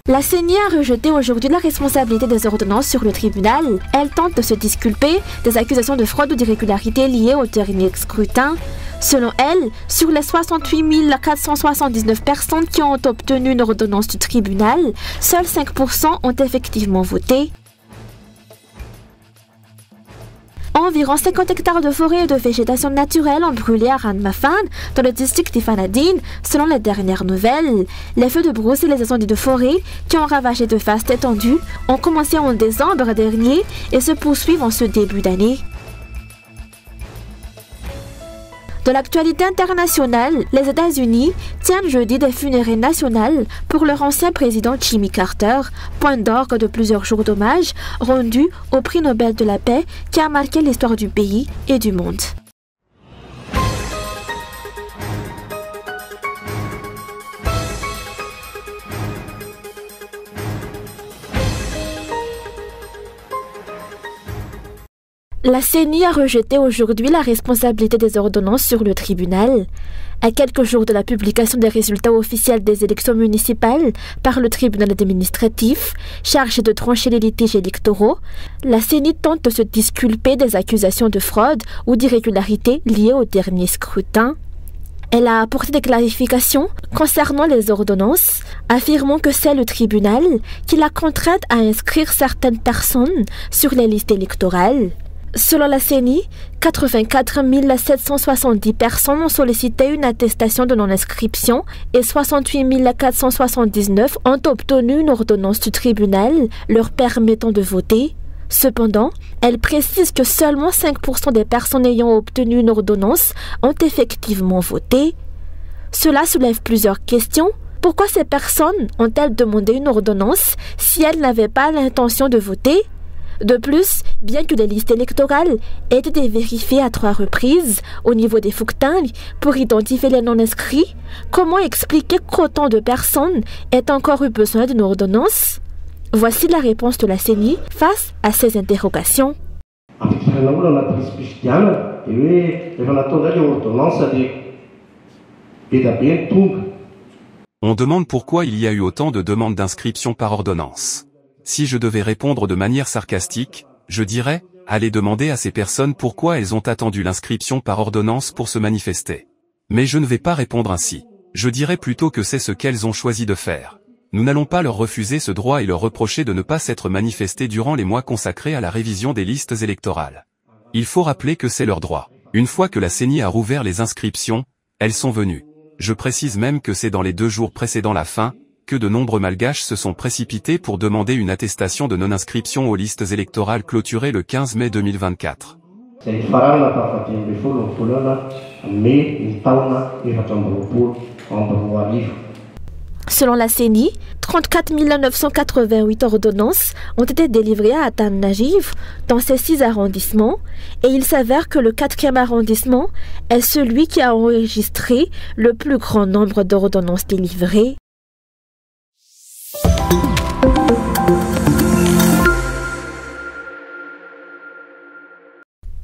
La CENI a rejeté aujourd'hui la responsabilité des ordonnances sur le tribunal. Elle tente de se disculper des accusations de fraude ou d'irrégularité liées au dernier scrutin. Selon elle, sur les 68 479 personnes qui ont obtenu une ordonnance du tribunal, seuls 5% ont effectivement voté. Environ 50 hectares de forêt et de végétation naturelle ont brûlé à Ranmafan, dans le district d'Ifanadine, selon les dernières nouvelles. Les feux de brousse et les incendies de forêt, qui ont ravagé de vastes étendues, ont commencé en décembre dernier et se poursuivent en ce début d'année. De l'actualité internationale, les États-Unis tiennent jeudi des funérailles nationales pour leur ancien président Jimmy Carter, point d'orgue de plusieurs jours d'hommage rendus au prix Nobel de la paix qui a marqué l'histoire du pays et du monde. La CENI a rejeté aujourd'hui la responsabilité des ordonnances sur le tribunal. À quelques jours de la publication des résultats officiels des élections municipales par le tribunal administratif, chargé de trancher les litiges électoraux, la CENI tente de se disculper des accusations de fraude ou d'irrégularité liées au dernier scrutin. Elle a apporté des clarifications concernant les ordonnances, affirmant que c'est le tribunal qui l'a contrainte à inscrire certaines personnes sur les listes électorales. Selon la CENI, 84 770 personnes ont sollicité une attestation de non-inscription et 68 479 ont obtenu une ordonnance du tribunal leur permettant de voter. Cependant, elle précise que seulement 5% des personnes ayant obtenu une ordonnance ont effectivement voté. Cela soulève plusieurs questions. Pourquoi ces personnes ont-elles demandé une ordonnance si elles n'avaient pas l'intention de voter ? De plus, bien que les listes électorales aient été vérifiées à 3 reprises au niveau des Fouktang pour identifier les non-inscrits, comment expliquer qu'autant de personnes aient encore eu besoin d'une ordonnance? Voici la réponse de la CENI face à ces interrogations. On demande pourquoi il y a eu autant de demandes d'inscription par ordonnance. Si je devais répondre de manière sarcastique, je dirais, allez demander à ces personnes pourquoi elles ont attendu l'inscription par ordonnance pour se manifester. Mais je ne vais pas répondre ainsi. Je dirais plutôt que c'est ce qu'elles ont choisi de faire. Nous n'allons pas leur refuser ce droit et leur reprocher de ne pas s'être manifestés durant les mois consacrés à la révision des listes électorales. Il faut rappeler que c'est leur droit. Une fois que la CENI a rouvert les inscriptions, elles sont venues. Je précise même que c'est dans les 2 jours précédant la fin, que de nombreux malgaches se sont précipités pour demander une attestation de non-inscription aux listes électorales clôturées le 15 mai 2024. Selon la CENI, 34 988 ordonnances ont été délivrées à Atan Najiv dans ces 6 arrondissements et il s'avère que le 4e arrondissement est celui qui a enregistré le plus grand nombre d'ordonnances délivrées.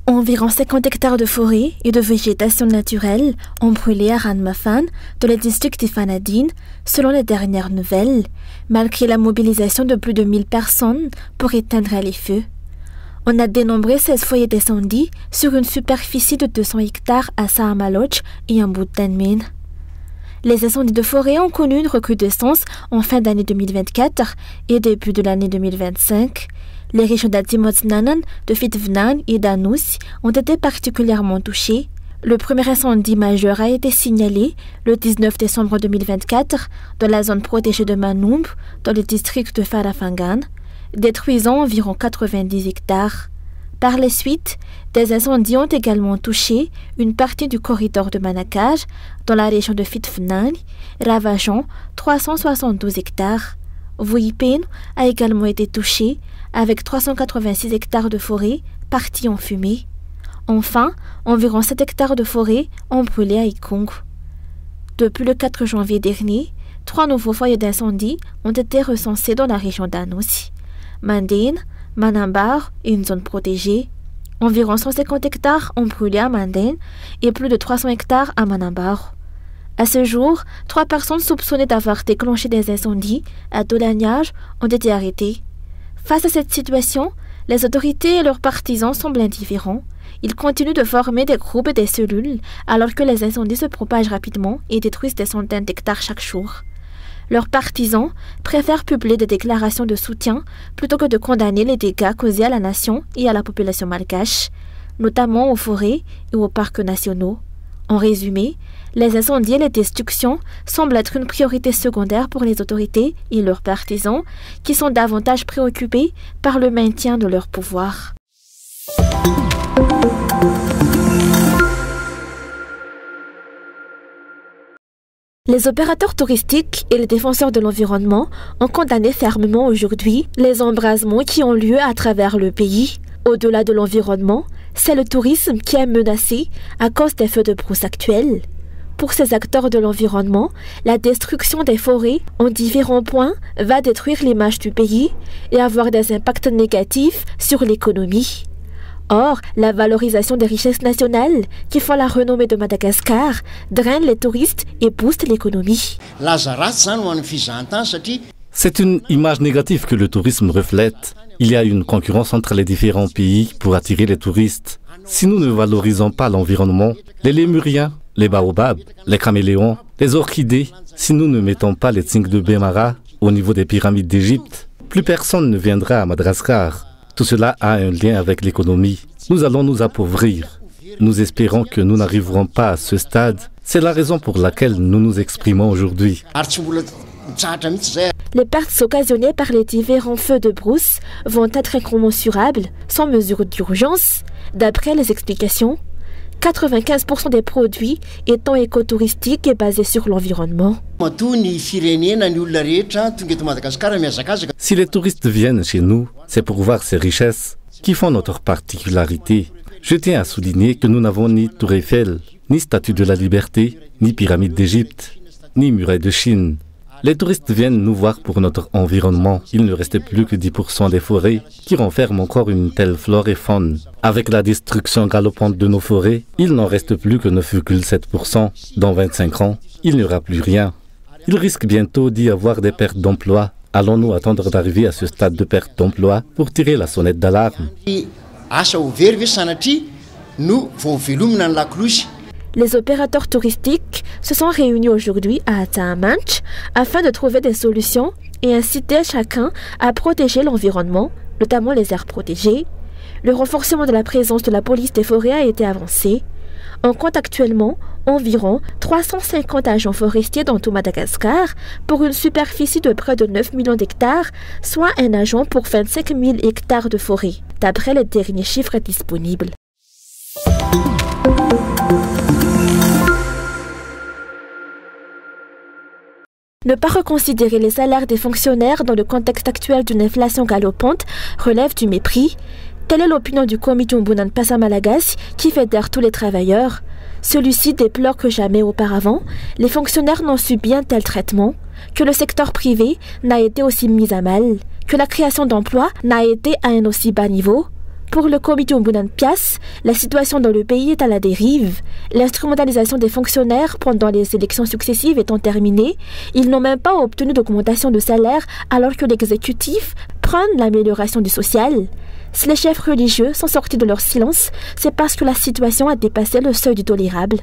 Environ 50 hectares de forêt et de végétation naturelle ont brûlé à Ranmafan, dans le district d'Ifanadine, selon les dernières nouvelles, malgré la mobilisation de plus de 1000 personnes pour éteindre les feux. On a dénombré 16 foyers d'incendie sur une superficie de 200 hectares à Saamaloch et en Boutanmin. Les incendies de forêt ont connu une recrudescence en fin d'année 2024 et début de l'année 2025. Les régions d'Atimotsnanan, de Fitvnan et d'Anous ont été particulièrement touchées. Le premier incendie majeur a été signalé le 19 décembre 2024 dans la zone protégée de Manoumb, dans le district de Farafangan, détruisant environ 90 hectares. Par la suite, des incendies ont également touché une partie du corridor de Manakaj dans la région de Fitvnan, ravageant 372 hectares. Vuipen a également été touché avec 386 hectares de forêt partis en fumée. Enfin, environ 7 hectares de forêt ont brûlé à Ikong. Depuis le 4 janvier dernier, 3 nouveaux foyers d'incendie ont été recensés dans la région d'Anous, Mandane, Manambar et une zone protégée. Environ 150 hectares ont brûlé à Mandane et plus de 300 hectares à Manambar. À ce jour, 3 personnes soupçonnées d'avoir déclenché des incendies à Dolagnage ont été arrêtées. Face à cette situation, les autorités et leurs partisans semblent indifférents. Ils continuent de former des groupes et des cellules alors que les incendies se propagent rapidement et détruisent des centaines d'hectares chaque jour. Leurs partisans préfèrent publier des déclarations de soutien plutôt que de condamner les dégâts causés à la nation et à la population malgache, notamment aux forêts et aux parcs nationaux. En résumé, les incendies et les destructions semblent être une priorité secondaire pour les autorités et leurs partisans qui sont davantage préoccupés par le maintien de leur pouvoir. Les opérateurs touristiques et les défenseurs de l'environnement ont condamné fermement aujourd'hui les embrasements qui ont lieu à travers le pays. Au-delà de l'environnement, c'est le tourisme qui est menacé à cause des feux de brousse actuels. Pour ces acteurs de l'environnement, la destruction des forêts en différents points va détruire l'image du pays et avoir des impacts négatifs sur l'économie. Or, la valorisation des richesses nationales qui font la renommée de Madagascar draine les touristes et booste l'économie. C'est une image négative que le tourisme reflète. Il y a une concurrence entre les différents pays pour attirer les touristes. Si nous ne valorisons pas l'environnement, les lémuriens, les baobabs, les caméléons, les orchidées, si nous ne mettons pas les zinc de Bémara au niveau des pyramides d'Égypte, plus personne ne viendra à Madagascar. Tout cela a un lien avec l'économie. Nous allons nous appauvrir. Nous espérons que nous n'arriverons pas à ce stade. C'est la raison pour laquelle nous nous exprimons aujourd'hui. Les pertes occasionnées par les différents feux de brousse vont être incommensurables, sans mesure d'urgence. D'après les explications, 95% des produits étant écotouristiques et basés sur l'environnement. Si les touristes viennent chez nous, c'est pour voir ces richesses qui font notre particularité. Je tiens à souligner que nous n'avons ni Tour Eiffel, ni Statue de la Liberté, ni Pyramide d'Égypte, ni Muraille de Chine. Les touristes viennent nous voir pour notre environnement. Il ne reste plus que 10% des forêts qui renferment encore une telle flore et faune. Avec la destruction galopante de nos forêts, il n'en reste plus que 9,7%. Dans 25 ans, il n'y aura plus rien. Il risque bientôt d'y avoir des pertes d'emploi. Allons-nous attendre d'arriver à ce stade de perte d'emploi pour tirer la sonnette d'alarme? Les opérateurs touristiques se sont réunis aujourd'hui à Atamanch afin de trouver des solutions et inciter chacun à protéger l'environnement, notamment les aires protégées. Le renforcement de la présence de la police des forêts a été avancé. On compte actuellement environ 350 agents forestiers dans tout Madagascar pour une superficie de près de 9 millions d'hectares, soit un agent pour 25 000 hectares de forêt, d'après les derniers chiffres disponibles. Ne pas reconsidérer les salaires des fonctionnaires dans le contexte actuel d'une inflation galopante relève du mépris. Telle est l'opinion du comité Mbunan Passa Malagasy qui fédère tous les travailleurs. Celui-ci déplore que jamais auparavant, les fonctionnaires n'ont subi un tel traitement, que le secteur privé n'a été aussi mis à mal, que la création d'emplois n'a été à un aussi bas niveau. Pour le comité Mbunan Pias, la situation dans le pays est à la dérive. L'instrumentalisation des fonctionnaires pendant les élections successives étant terminée, ils n'ont même pas obtenu d'augmentation de salaire alors que l'exécutif prône l'amélioration du social. Si les chefs religieux sont sortis de leur silence, c'est parce que la situation a dépassé le seuil du tolérable.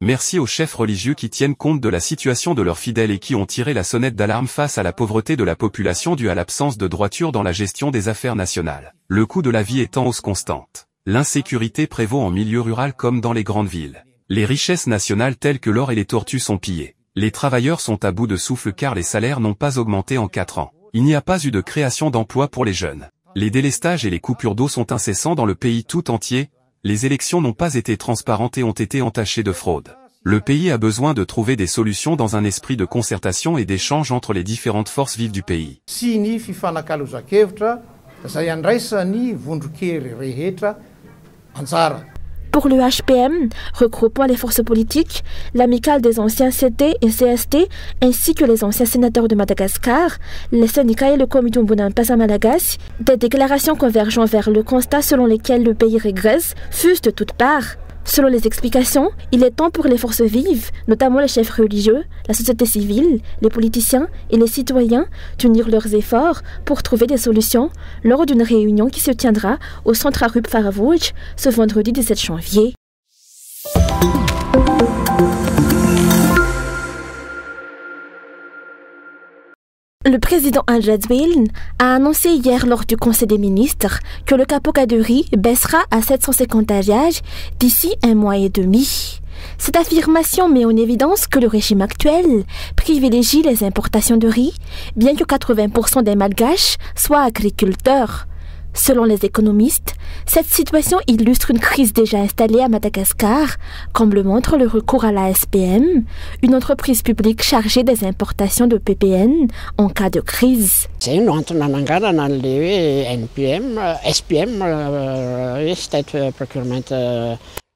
Merci aux chefs religieux qui tiennent compte de la situation de leurs fidèles et qui ont tiré la sonnette d'alarme face à la pauvreté de la population due à l'absence de droiture dans la gestion des affaires nationales. Le coût de la vie est en hausse constante. L'insécurité prévaut en milieu rural comme dans les grandes villes. Les richesses nationales telles que l'or et les tortues sont pillées. Les travailleurs sont à bout de souffle car les salaires n'ont pas augmenté en 4 ans. Il n'y a pas eu de création d'emplois pour les jeunes. Les délestages et les coupures d'eau sont incessants dans le pays tout entier. Les élections n'ont pas été transparentes et ont été entachées de fraude. Le pays a besoin de trouver des solutions dans un esprit de concertation et d'échange entre les différentes forces vives du pays. Pour le HPM, regroupant les forces politiques, l'amicale des anciens CT et CST, ainsi que les anciens sénateurs de Madagascar, les syndicats et le comité Mbonampas à Malagasy, des déclarations convergeant vers le constat selon lesquels le pays régresse fusent de toutes parts. Selon les explications, il est temps pour les forces vives, notamment les chefs religieux, la société civile, les politiciens et les citoyens, d'unir leurs efforts pour trouver des solutions lors d'une réunion qui se tiendra au centre Arup Faravouj ce vendredi 17 janvier. Le président Al-Jadouine a annoncé hier lors du Conseil des ministres que le capoca de riz baissera à 750 AGH d'ici 1 mois et demi. Cette affirmation met en évidence que le régime actuel privilégie les importations de riz, bien que 80% des Malgaches soient agriculteurs. Selon les économistes, cette situation illustre une crise déjà installée à Madagascar, comme le montre le recours à la SPM, une entreprise publique chargée des importations de PPN en cas de crise.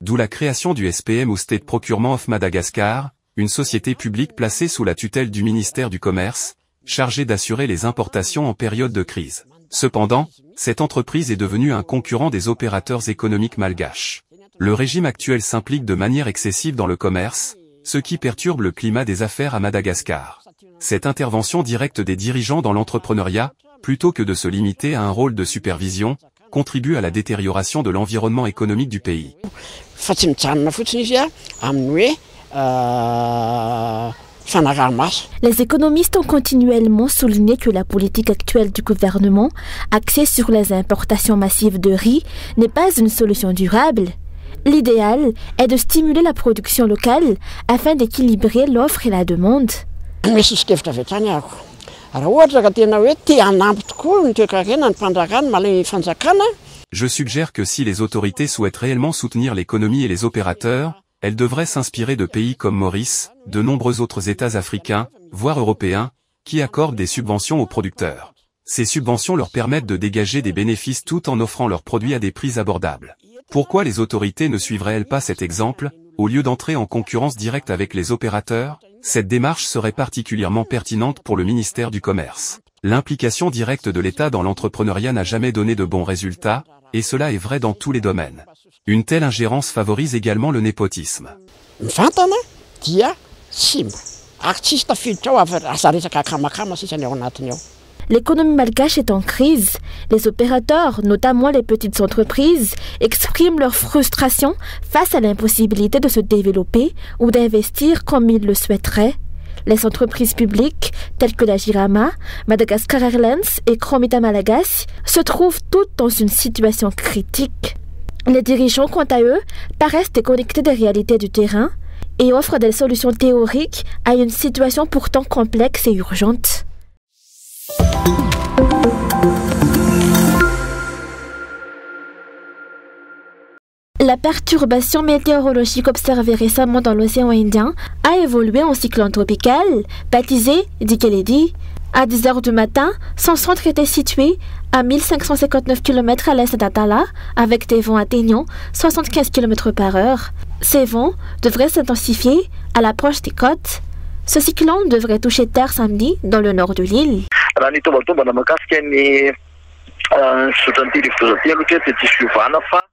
D'où la création du SPM ou State Procurement of Madagascar, une société publique placée sous la tutelle du ministère du Commerce, chargée d'assurer les importations en période de crise. Cependant, cette entreprise est devenue un concurrent des opérateurs économiques malgaches. Le régime actuel s'implique de manière excessive dans le commerce, ce qui perturbe le climat des affaires à Madagascar. Cette intervention directe des dirigeants dans l'entrepreneuriat, plutôt que de se limiter à un rôle de supervision, contribue à la détérioration de l'environnement économique du pays. Les économistes ont continuellement souligné que la politique actuelle du gouvernement, axée sur les importations massives de riz, n'est pas une solution durable. L'idéal est de stimuler la production locale afin d'équilibrer l'offre et la demande. Je suggère que si les autorités souhaitent réellement soutenir l'économie et les opérateurs, elles devraient s'inspirer de pays comme Maurice, de nombreux autres États africains, voire européens, qui accordent des subventions aux producteurs. Ces subventions leur permettent de dégager des bénéfices tout en offrant leurs produits à des prix abordables. Pourquoi les autorités ne suivraient-elles pas cet exemple, au lieu d'entrer en concurrence directe avec les opérateurs? Cette démarche serait particulièrement pertinente pour le ministère du Commerce. L'implication directe de l'État dans l'entrepreneuriat n'a jamais donné de bons résultats, et cela est vrai dans tous les domaines. Une telle ingérence favorise également le népotisme. L'économie malgache est en crise. Les opérateurs, notamment les petites entreprises, expriment leur frustration face à l'impossibilité de se développer ou d'investir comme ils le souhaiteraient. Les entreprises publiques, telles que la Jirama, Madagascar Airlines et Chromita Malagasy, se trouvent toutes dans une situation critique. Les dirigeants, quant à eux, paraissent déconnectés des réalités du terrain et offrent des solutions théoriques à une situation pourtant complexe et urgente. La perturbation météorologique observée récemment dans l'océan Indien a évolué en cyclone tropical, baptisé Dikeledi. À 10 h du matin, son centre était situé à 1559 km à l'est d'Atala, avec des vents atteignant 75 km/h. Ces vents devraient s'intensifier à l'approche des côtes. Ce cyclone devrait toucher terre samedi dans le nord de l'île.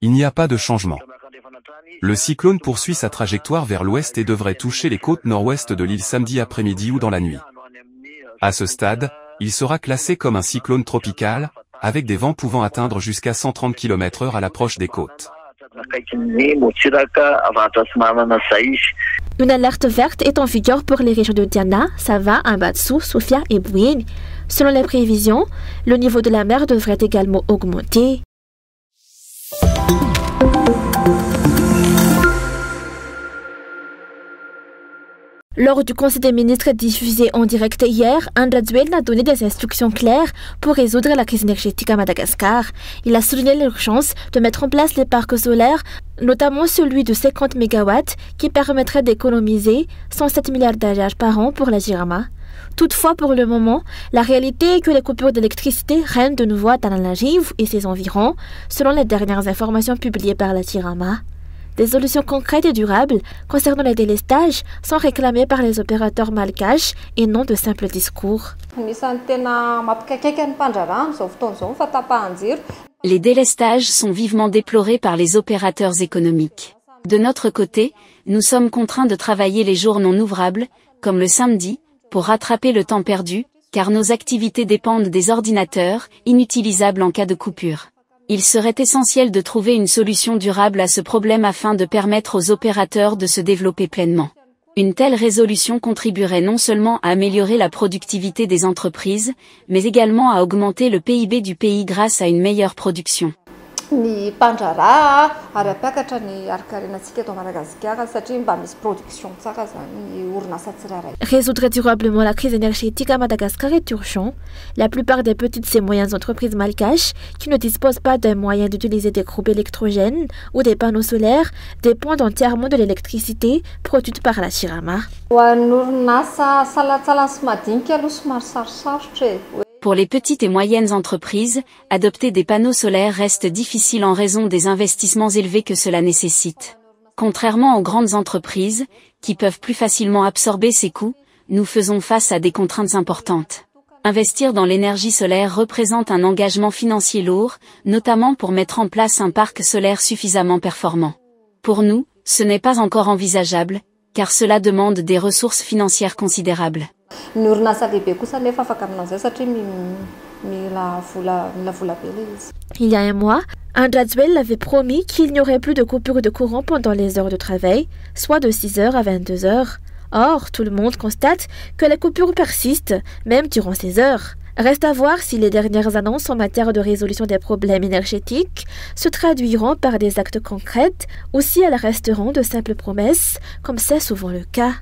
Il n'y a pas de changement. Le cyclone poursuit sa trajectoire vers l'ouest et devrait toucher les côtes nord-ouest de l'île samedi après-midi ou dans la nuit. À ce stade, il sera classé comme un cyclone tropical, avec des vents pouvant atteindre jusqu'à 130 km/h à l'approche des côtes. Une alerte verte est en vigueur pour les régions de Diana, Sava, Ambatsu, Sofia et Bouine. Selon les prévisions, le niveau de la mer devrait également augmenter. Lors du Conseil des ministres diffusé en direct hier, Al-Jadouine a donné des instructions claires pour résoudre la crise énergétique à Madagascar. Il a souligné l'urgence de mettre en place les parcs solaires, notamment celui de 50 MW qui permettrait d'économiser 107 milliards d'AGH par an pour la Jirama. Toutefois, pour le moment, la réalité est que les coupures d'électricité règnent de nouveau à Tananarive et ses environs, selon les dernières informations publiées par la Jirama. Des solutions concrètes et durables concernant les délestages sont réclamées par les opérateurs malgaches et non de simples discours. Les délestages sont vivement déplorés par les opérateurs économiques. De notre côté, nous sommes contraints de travailler les jours non ouvrables, comme le samedi, pour rattraper le temps perdu, car nos activités dépendent des ordinateurs, inutilisables en cas de coupure. Il serait essentiel de trouver une solution durable à ce problème afin de permettre aux opérateurs de se développer pleinement. Une telle résolution contribuerait non seulement à améliorer la productivité des entreprises, mais également à augmenter le PIB du pays grâce à une meilleure production. Résoudre durablement la crise énergétique à Madagascar est urgent. La plupart des petites et moyennes entreprises malgaches qui ne disposent pas d'un moyen d'utiliser des groupes électrogènes ou des panneaux solaires dépendent entièrement de l'électricité produite par la Chirama. Pour les petites et moyennes entreprises, adopter des panneaux solaires reste difficile en raison des investissements élevés que cela nécessite. Contrairement aux grandes entreprises, qui peuvent plus facilement absorber ces coûts, nous faisons face à des contraintes importantes. Investir dans l'énergie solaire représente un engagement financier lourd, notamment pour mettre en place un parc solaire suffisamment performant. Pour nous, ce n'est pas encore envisageable, car cela demande des ressources financières considérables. Il y a un mois, Andrazuel avait promis qu'il n'y aurait plus de coupure de courant pendant les heures de travail, soit de 6h à 22h. Or, tout le monde constate que les coupures persistent, même durant ces heures. Reste à voir si les dernières annonces en matière de résolution des problèmes énergétiques se traduiront par des actes concrets ou si elles resteront de simples promesses, comme c'est souvent le cas.